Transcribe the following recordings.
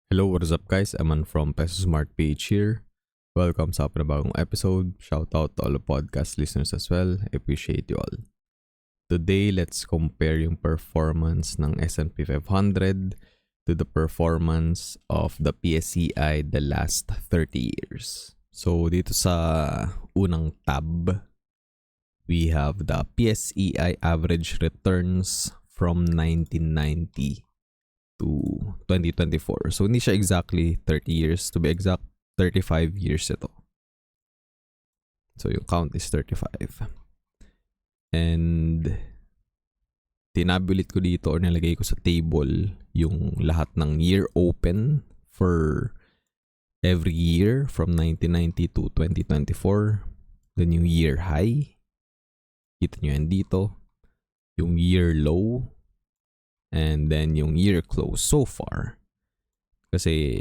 Hello, what is up guys? Aman from Pesos Smart Page here. Welcome sa panibagong episode. Shout out to all the podcast listeners as well. I appreciate you all. Today, let's compare yung performance ng S&P 500 to the performance of the PSEi the last 30 years. So, dito sa unang tab, we have the PSEi average returns from 1990 to 2024. So, hindi siya exactly 30 years. To be exact, 35 years ito. So, yung count is 35. And, tinabulit ko dito or nilagay ko sa table yung lahat ng year open for every year from 1990 to 2024. Then, yung year high. Kita nyo yan dito. Yung year low. And then yung year close so far. Kasi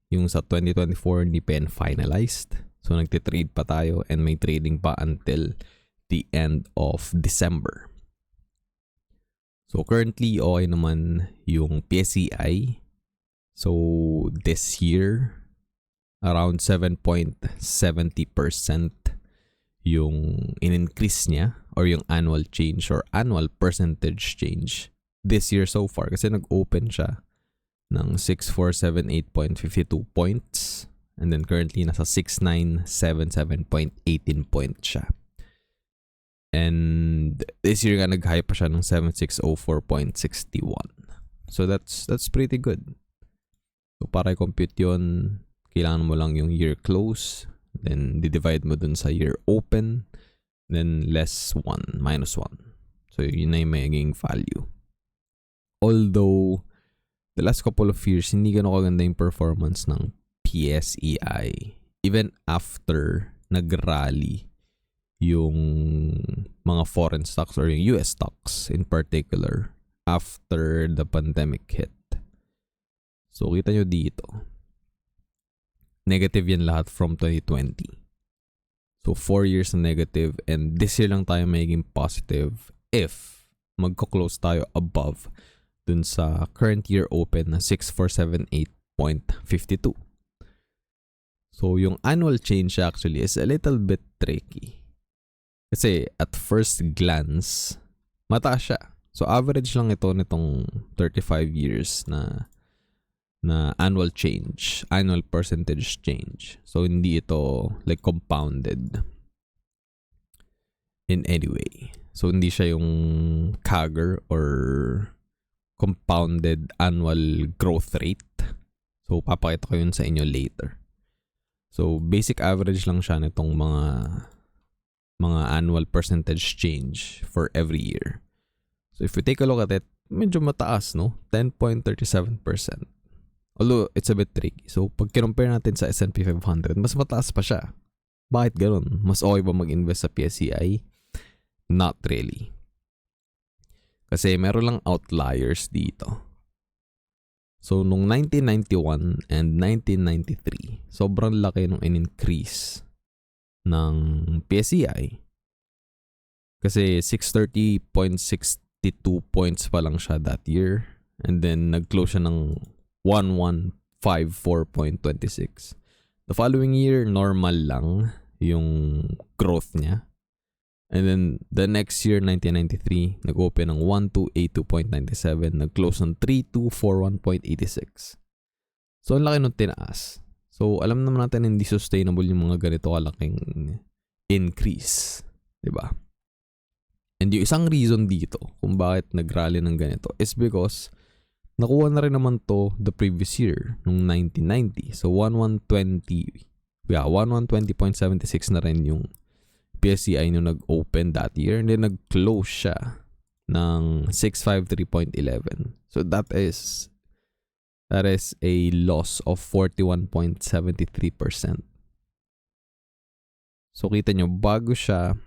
yung sa 2024 hindi pa yan finalized. So nagtitrade pa tayo and may trading pa until the end of December. So currently okay naman yung PSEi. So this year around 7.70% yung in-increase niya or yung annual change or annual percentage change this year so far kasi nag-open siya ng 6478.52 points and then currently nasa 6977.18 points siya. And this year nga nag-high pa siya ng 7604.61. So that's pretty good. So para i-compute yun, kailangan mo lang yung year close, then di-divide mo dun sa year open, then less 1, minus 1. So yun na yung magiging value. Although, the last couple of years, hindi gano'n kaganda yung performance ng PSEi. Even after nag-rally yung mga foreign stocks or yung US stocks in particular after the pandemic hit. So, kita nyo dito. Negative yan lahat from 2020. So, 4 years na negative and this year lang tayo magiging positive if magko-close tayo above dun sa current year open na 6478.52. So, yung annual change actually is a little bit tricky. Kasi at first glance, mataas siya. So, average lang ito nitong 35 years na annual change, annual percentage change. So, hindi ito like compounded in any way. So, hindi siya yung CAGR or compounded annual growth rate. So, papakita ko yun sa inyo later. So, basic average lang siya nitong mga annual percentage change for every year. So, if we take a look at it, medyo mataas, no? 10.37%. Although, it's a bit tricky. So, pag kinumpare natin sa S&P 500, mas mataas pa siya. Bakit ganun? Mas okay ba mag-invest sa PSEi? Not really. Kasi meron lang outliers dito. So, nung 1991 and 1993, sobrang laki nung in-increase ng PSEi. Kasi 630.62 points pa lang siya that year. And then, nag-close siya ng 1154.26. The following year, normal lang yung growth niya. And then, the next year, 1993, nag-open ng 1282.97, nag-close ng 3241.86. So, ang laki nung tinaas. So, alam naman natin hindi sustainable yung mga ganito kalaking increase. Diba? And yung isang reason dito kung bakit nag-rally ng ganito is because nakuha na rin naman to the previous year, nung 1990. So, 1120.76 na rin yung PSEi nung nag-open that year and then nag-close siya ng 653.11. So that is a loss of 41.73%. So kita nyo, bago siya,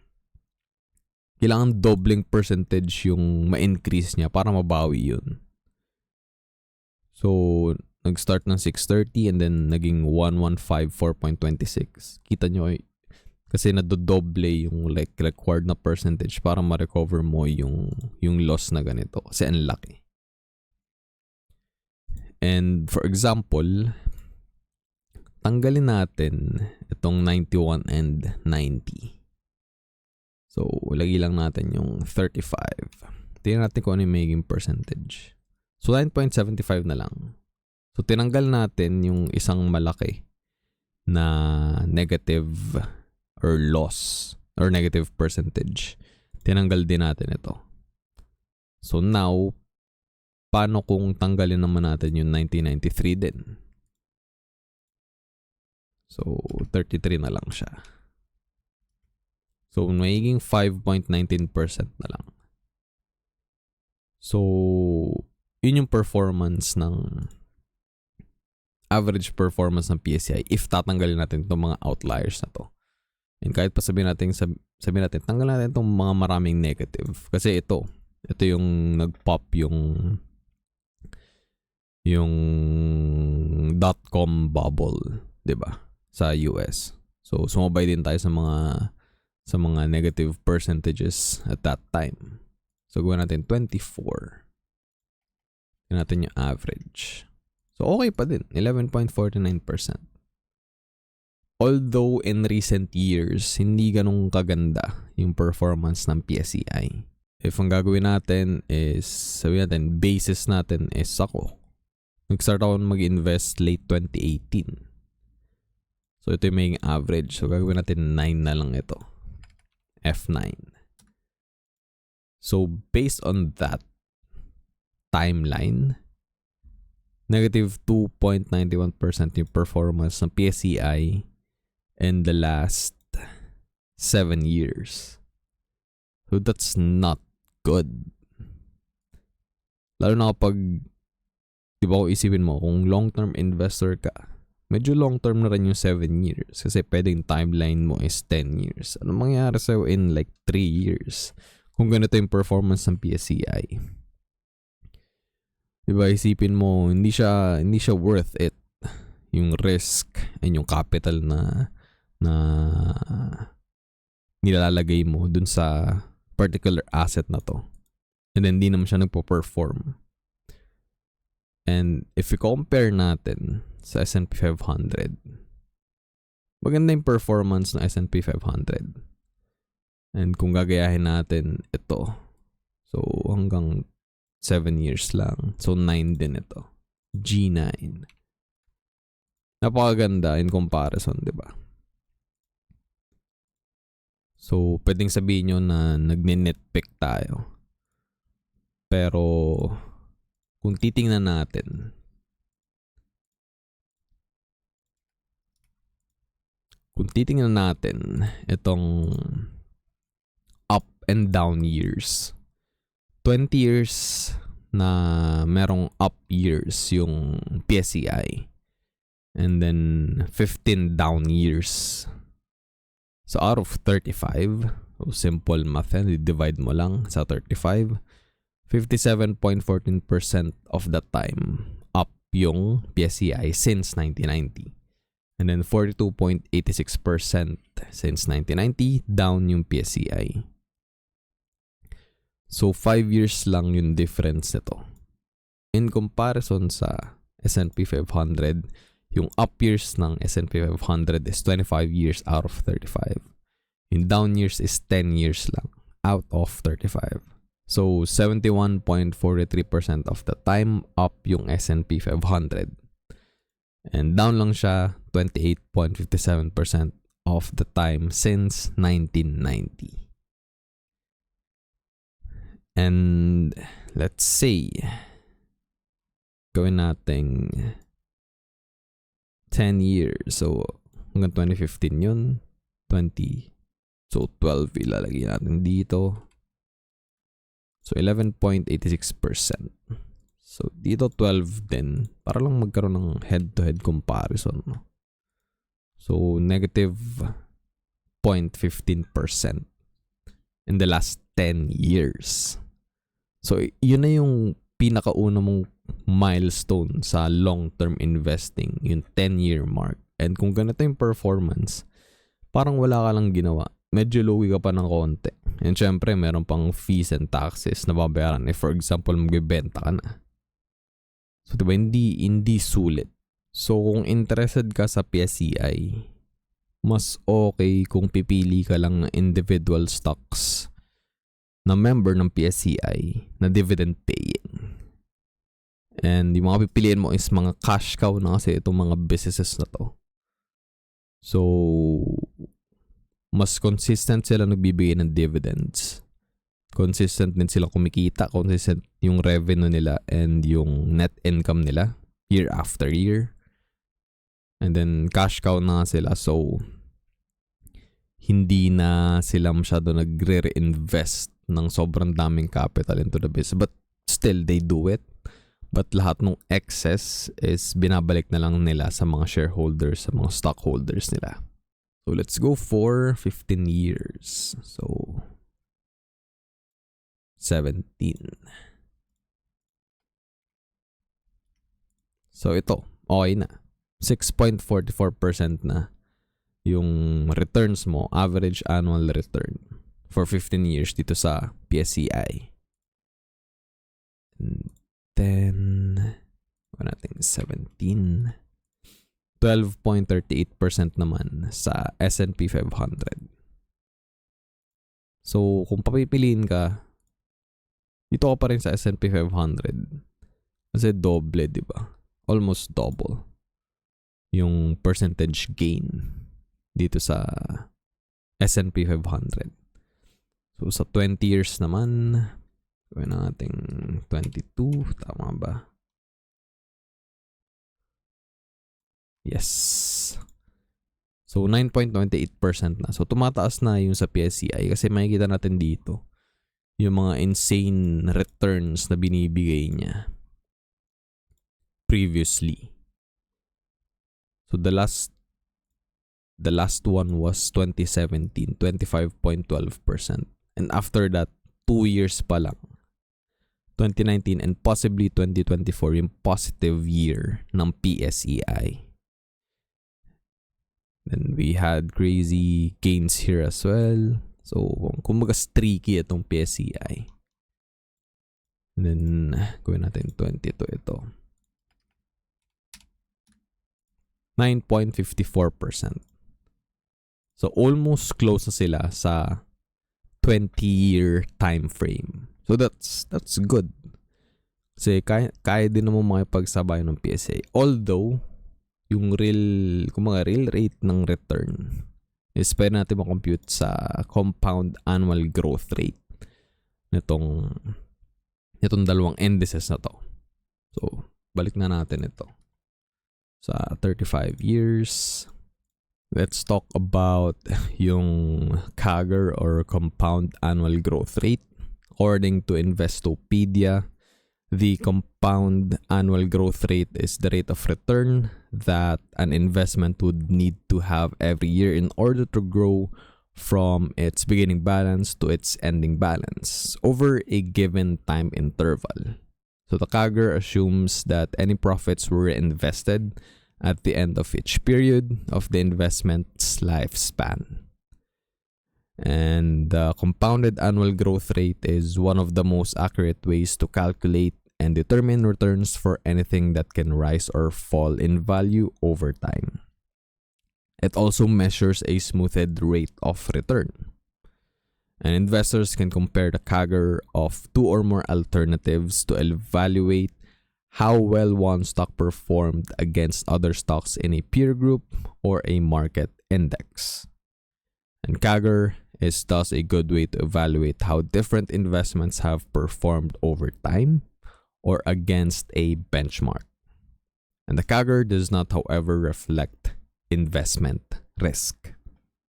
kailangan dobling percentage yung ma-increase niya para mabawi yun. So, nag-start ng 630 and then naging 1154.26. Kita nyo, kasi nadodoble yung like required na percentage para ma-recover mo yung loss na ganito. Kasi ang laki. And for example, tanggalin natin itong 91 and 90. So, lagi lang natin yung 35. Tingnan natin kung ano yung magiging percentage. So, 9.75 na lang. So, tinanggal natin yung isang malaki na negative or loss or negative percentage. Tinanggal din natin ito. So, now, paano kung tanggalin naman natin yung 1993 din? So, 33 na lang siya. So, magiging 5.19% na lang. So, yun yung performance ng average performance ng PSEi if tatanggalin natin itong mga outliers na to. And kahit pa sabihin natin, tanggalin natin itong mga maraming negative. Kasi ito yung nag-pop yung .com bubble, 'di ba? Sa US. So, sumabay din tayo sa mga negative percentages at that time. So, gawin natin 24. Gawin natin yung average. So, okay pa din. 11.49%. Although, in recent years, hindi ganun kaganda yung performance ng PSEi. If ang gagawin natin is, sabihin natin, basis natin is ako. Nag-start ako mag-invest late 2018. So, ito yung may average. So, gagawin natin 9 na lang ito. F9. So, based on that timeline, negative 2.91% yung performance ng PSEi in the last 7 years. So, that's not good. Lalo na kapag, di ba kung isipin mo, kung long-term investor ka, medyo long-term na rin yung 7 years. Kasi pwedeng timeline mo is 10 years. Ano mangyayari sa'yo in like 3 years? Kung ganito yung performance ng PSEi. Diba, isipin mo, hindi siya worth it. Yung risk and yung capital na nilalagay mo dun sa particular asset na to. And then, hindi naman siya nagpo-perform. And if we compare natin sa S&P 500, maganda yung performance ng S&P 500. And kung gagayahin natin ito, so hanggang 7 years lang. So 9 din ito. G9. Napakaganda in comparison, di ba? So, pwedeng sabihin nyo na nagne-netpick tayo. Pero, kung titingnan natin, itong up and down years, 20 years na merong up years yung PSEi, and then 15 down years. So out of 35, so simple math, divide mo lang sa 35, 57.14% of the time up yung PSEi since 1990. And then 42.86% since 1990 down yung PSEi. So 5 years lang yung difference nito. In comparison sa S&P 500, yung up years ng S&P 500 is 25 years out of 35. Yung down years is 10 years lang out of 35. So 71.43% of the time up yung S&P 500. And down lang siya 28.57% of the time since 1990. And let's say, gawin nating 10 years. So, hanggang 2015 yun. 20. So, 12 ilalagay natin dito. So, 11.86%. So, dito 12 din. Para lang magkaroon ng head-to-head comparison. No? So, negative 0.15% in the last 10 years. So, yun na yung pinakauna mong milestone sa long-term investing, yung 10-year mark. And kung ganito yung performance, parang wala ka lang ginawa. Medyo lugi ka pa ng konti. And syempre, meron pang fees and taxes na babayaran. If for example, magbibenta ka na. So, diba, hindi sulit. So, kung interested ka sa PSEi, mas okay kung pipili ka lang ng individual stocks na member ng PSEi na dividend paying. And yung mga pipiliin mo is mga cash cow na kasi itong mga businesses na to. So, mas consistent sila nagbibigay ng dividends. Consistent din sila kumikita, consistent yung revenue nila and yung net income nila year after year. And then cash cow na sila, so hindi na sila masyado nagre-reinvest ng sobrang daming capital into the business. But still, they do it. But lahat ng excess is binabalik na lang nila sa mga shareholders, sa mga stockholders nila. So let's go for 15 years. So 17. So ito, okay na. 6.44% na yung returns mo, average annual return for 15 years dito sa PSEi. And then, natin 17. 12.38% naman sa S&P 500. So, kung papipiliin ka, dito ka pa rin sa S&P 500. Kasi doble, di ba? Almost double yung percentage gain dito sa S&P 500. So, sa 20 years naman, gawin natin 22. Tama ba? Yes. So, 9.28% na. So, tumataas na yung sa PSEi kasi makikita natin dito yung mga insane returns na binibigay niya previously. So, the last one was 2017, 25.12%. And after that, 2 years pa lang, 2019 and possibly 2024, yung positive year ng PSEi. Then we had crazy gains here as well. So, kumbaga streaky itong PSEi. And then, gawin natin 22 ito. 9.54%. So, almost close na sila sa 20-year time frame. So, that's good. Kasi kaya din naman makipagsabay ng PSA. Although, yung real rate ng return is pwede natin makompute sa compound annual growth rate nitong dalawang indices na to. So, balik na natin ito. Sa 35 years, let's talk about yung CAGR or compound annual growth rate. According to Investopedia, the compound annual growth rate is the rate of return that an investment would need to have every year in order to grow from its beginning balance to its ending balance over a given time interval. So the CAGR assumes that any profits were invested at the end of each period of the investment's lifespan. And the compounded annual growth rate is one of the most accurate ways to calculate and determine returns for anything that can rise or fall in value over time. It also measures a smoothed rate of return. And investors can compare the CAGR of 2 or more alternatives to evaluate how well one stock performed against other stocks in a peer group or a market index. And CAGR is thus a good way to evaluate how different investments have performed over time or against a benchmark. And the CAGR does not, however, reflect investment risk.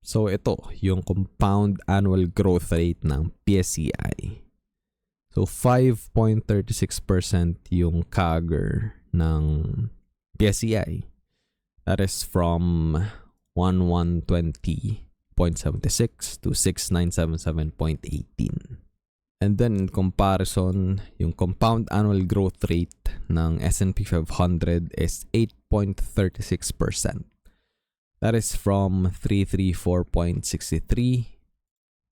So ito, yung compound annual growth rate ng PSEi. So 5.36% yung CAGR ng PSEi. That is from 1120.76 to 6977.18. And then in comparison, yung compound annual growth rate ng S&P 500 is 8.36%. That is from 334.63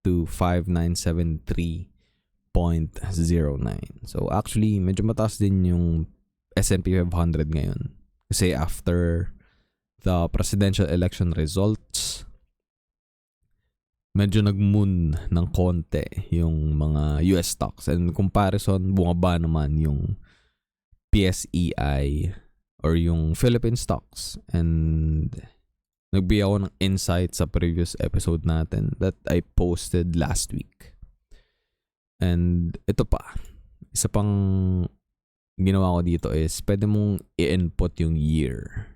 to 5973.09. So actually, medyo mataas din yung S&P 500 ngayon. Kasi after the presidential election results, medyo nag-moon ng konti yung mga US stocks. And in comparison, bumaba naman yung PSEi or yung Philippine stocks. And nagbigay ako ng insight sa previous episode natin that I posted last week. And ito pa, isa pang ginawa ko dito is pwede mong i-input yung year.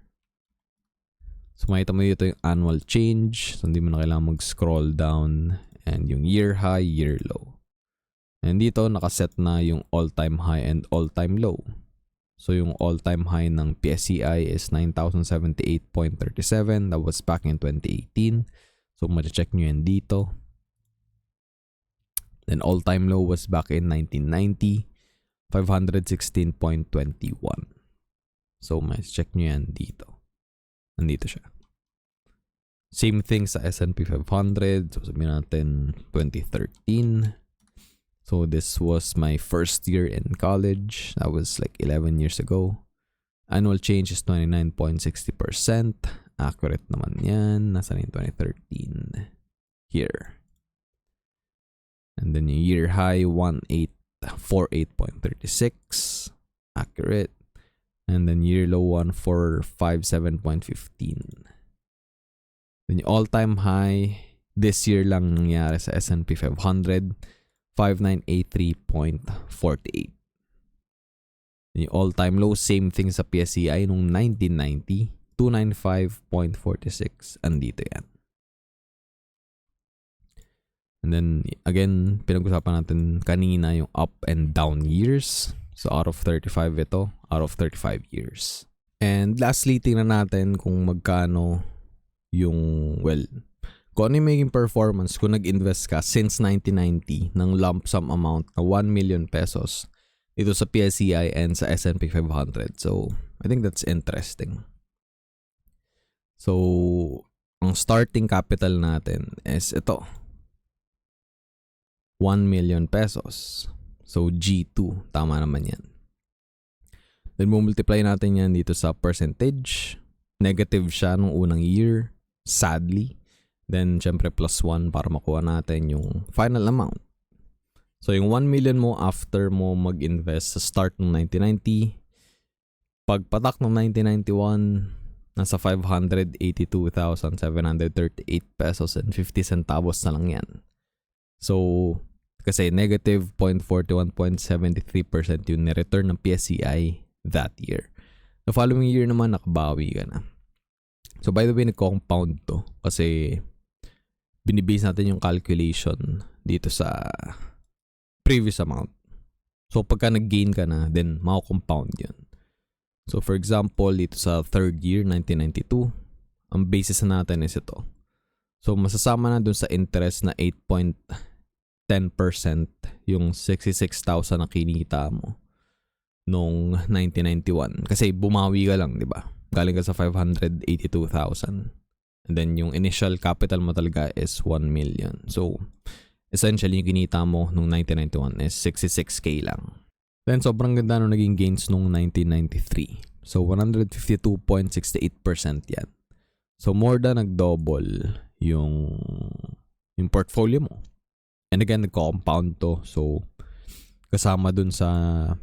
So makita mo dito yung annual change. So hindi mo na kailangan mag-scroll down. And yung year high, year low. And dito nakaset na yung all-time high and all-time low. So yung all-time high ng PSEi is 9,078.37. That was back in 2018. So ma-check nyo yan dito. Then all-time low was back in 1990. 516.21. So ma-check nyo yan dito. Nandito siya. Same thing sa S&P 500. So sabihin natin 2013. So this was my first year in college. That was like 11 years ago. Annual change is 29.60%. Accurate naman yan. Nasa yung 2013. Here. And then yung year high, 1848.36. Accurate. And then year low, 1457.15. Then yung all-time high, this year lang nangyari sa S&P 500, 5983.48. Then yung all-time low, same thing sa PSEi nung 1990, 295.46. Andito yan. And then, again, pinag-usapan natin kanina yung up and down years. So, out of 35 ito, out of 35 years. And lastly, tingnan natin kung magkano yung, kung ano yung maging performance kung nag-invest ka since 1990 ng lump sum amount na 1 million pesos dito sa PSEi and sa S&P 500. So, I think that's interesting. So, ang starting capital natin is ito. 1 million pesos. So, G2. Tama naman yan. Then, multiply natin yan dito sa percentage. Negative siya nung unang year. Sadly. Then, syempre, plus 1 para makuha natin yung final amount. So, yung 1 million mo after mo mag-invest sa start ng 1990, pagpatak ng 1991, nasa 582,738 pesos and 50 centavos na lang yan. So, kasi negative 0.41.73% yung ni-return ng PSEi that year. The following year naman, nakabawi ka na. So, by the way, nag-compound to kasi binibase natin yung calculation dito sa previous amount. So, pagka nag-gain ka na, then mako-compound yun. So, for example, dito sa third year, 1992, ang basis natin is ito. So, masasama na dun sa interest na 8.10% yung 66,000 na kinita mo nung 1991. Kasi bumawi ka lang, di ba? Galing ka sa 582,000. And then yung initial capital mo talaga is 1 million. So, essentially, yung kinita mo nung 1991 is 66K lang. Then, sobrang ganda nung naging gains nung 1993. So, 152.68% yan. So, more than nag-double yung portfolio mo. And again, nag-compound to. So, kasama dun sa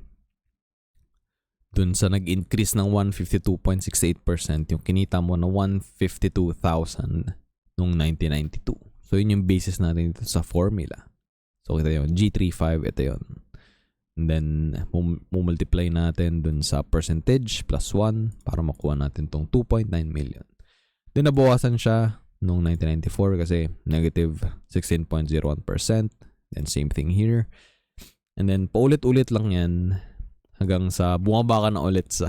nag-increase ng 152.68%, yung kinita mo na 152,000 nung 1992. So, yun yung basis natin dito sa formula. So, ito yun. G35, ito yun. And then, multiply natin dun sa percentage plus 1 para makuha natin tong 2.9 million. Then, nabawasan siya nung 1994 kasi negative 16.01%. Then, same thing here. And then, paulit-ulit lang yan hanggang sa bumaba ka na ulit sa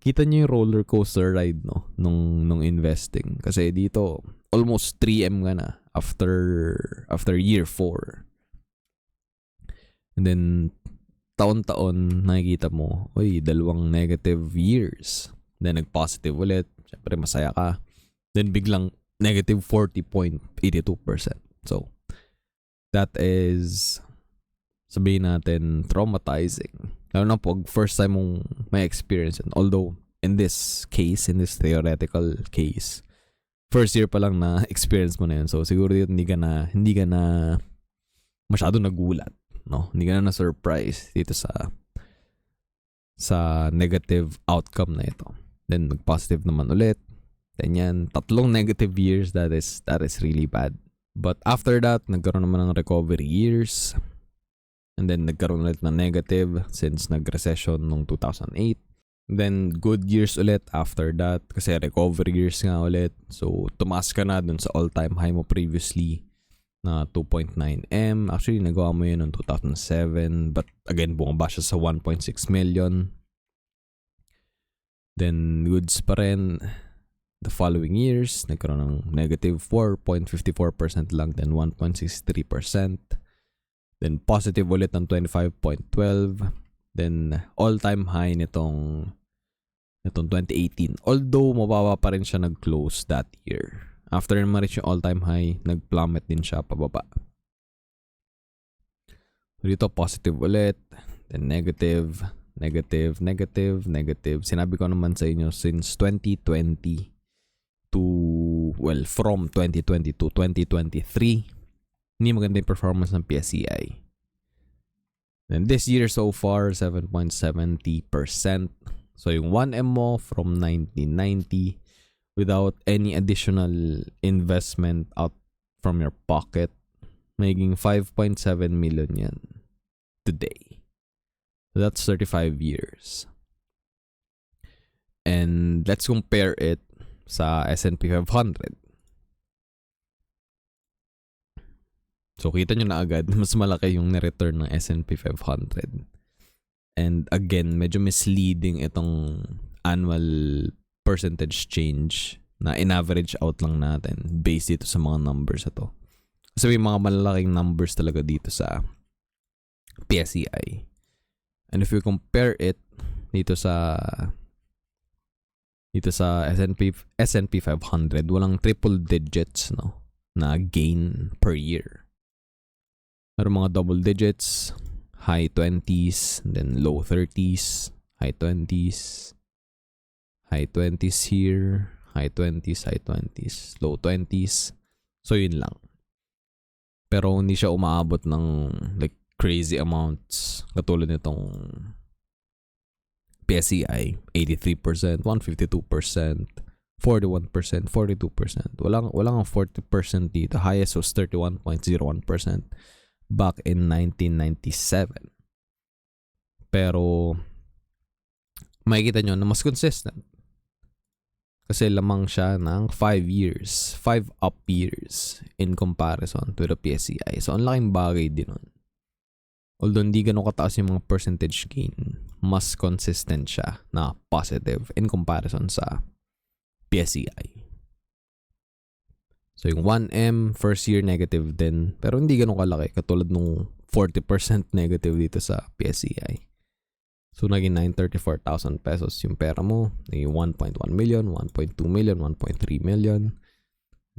kita niyo yung roller coaster ride no nung investing kasi dito almost 3M ka na after year 4. And then taon-taon nakikita mo dalawang negative years, then nag-positive ulit, syempre masaya ka, then biglang negative 40.82%. So that is, sabihin natin, traumatizing. Lalo na pag first time mong may experience. And although, in this case, in this theoretical case, first year pa lang na experience mo na yun. So, siguro dito hindi ka na masyado nagulat. No? Hindi ka na na-surprise dito sa negative outcome na ito. Then, mag-positive naman ulit. Then yan, 3 negative years, that is really bad. But after that, nagkaroon naman ng recovery years. And then, nagkaroon ulit ng negative since nag-recession noong 2008. Then, good years ulit after that kasi recovery years nga ulit. So, tumaas ka na dun sa all-time high mo previously na 2.9M. Actually, nagawa mo yun noong 2007. But again, bumaba siya sa 1.6 million. Then, goods pa rin. The following years, nagkaroon ng negative 4.54% lang. Then, 1.63%. Then, positive ulit ng 25.12%. Then, all-time high nitong 2018. Although, mababa pa rin siya nag-close that year. After ma-reach yung all-time high, nag-plummet din siya pababa. Dito, positive ulit. Then, negative. Sinabi ko naman sa inyo, since 2020 from 2020 to 2023, hindi maganda yung performance ng PSEi. And this year so far, 7.70%. So yung 1M mo from 1990 without any additional investment out from your pocket, making 5.7 million yan today. So that's 35 years. And let's compare it sa S&P 500. So, kita nyo na agad, mas malaki yung ni-return ng S&P 500. And again, medyo misleading itong annual percentage change na in-average out lang natin based dito sa mga numbers ito. Kasi may mga malalaking numbers talaga dito sa PSEi. And if you compare it dito sa S&P 500, walang triple digits na gain per year. Meron mga double digits, high 20s, then low 30s, high 20s here, high 20s, low 20s. So, yun lang. Pero hindi siya umaabot ng like crazy amounts katulad nitong PSEi, 83%, 152%, 41%, 42%. Walang 40% dito. Highest was 31.01%. Back in 1997. Pero makikita nyo na mas consistent. Kasi lamang siya ng 5 up years in comparison to the PSEi. So, ang laking bagay din nun. Although hindi ganun kataas yung mga percentage gain, mas consistent siya na positive in comparison sa PSEi. So, yung 1M, first year negative din. Pero hindi ganun kalaki. Katulad nung 40% negative dito sa PSEi. So, naging 934,000 pesos yung pera mo. Naging 1.1 million, 1.2 million, 1.3 million.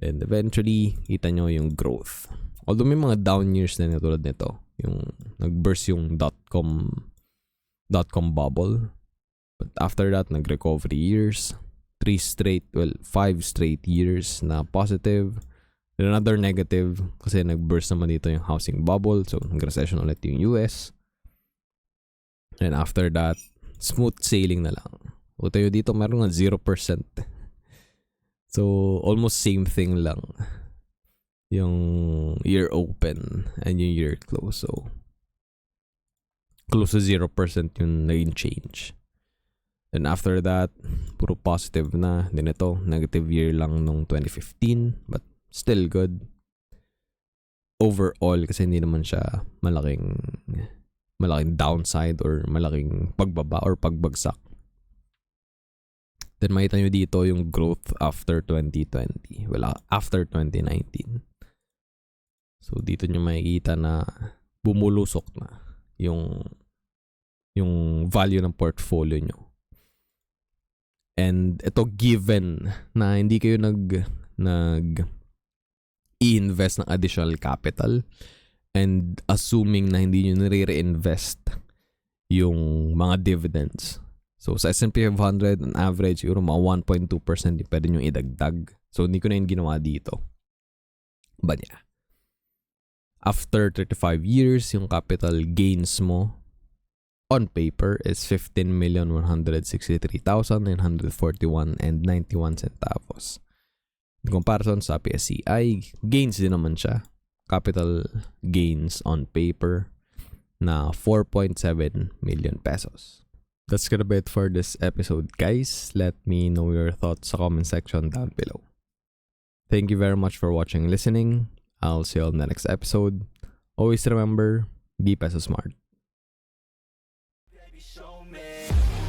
Then, eventually, kita nyo yung growth. Although may mga down years na tulad nito. Yung nag-burst yung dot-com bubble. But after that, nag-recovery years. 5 straight years na positive. Then another negative kasi nag-burst naman dito yung housing bubble. So, nag-recession ulit yung US. And after that, smooth sailing na lang. O tayo dito, meron nga 0%. So, almost same thing lang. Yung year open and yung year close. So, close to 0% yung naging change. And after that, puro positive na. Then ito, negative year lang nung 2015. But still good. Overall, kasi hindi naman siya malaking downside or malaking pagbaba or pagbagsak. Then makita nyo dito yung growth after 2020. Well, after 2019. So, dito nyo makikita na bumulusok na yung value ng portfolio nyo. And ito given na hindi kayo i-invest ng additional capital and assuming na hindi nyo nire-reinvest yung mga dividends. So sa S&P 500, on average, siguro mga 1.2% yung pwede nyo idagdag. So hindi ko na yung ginawa dito. But yeah. After 35 years, yung capital gains mo on paper is 15,163,941 and 91 centavos. In comparison sa PSEi, gains din naman siya. Capital gains on paper na 4.7 million pesos. That's gonna be it for this episode, guys. Let me know your thoughts sa comment section down below. Thank you very much for watching and listening. I'll see you on the next episode. Always remember, be Peso smart. Show me.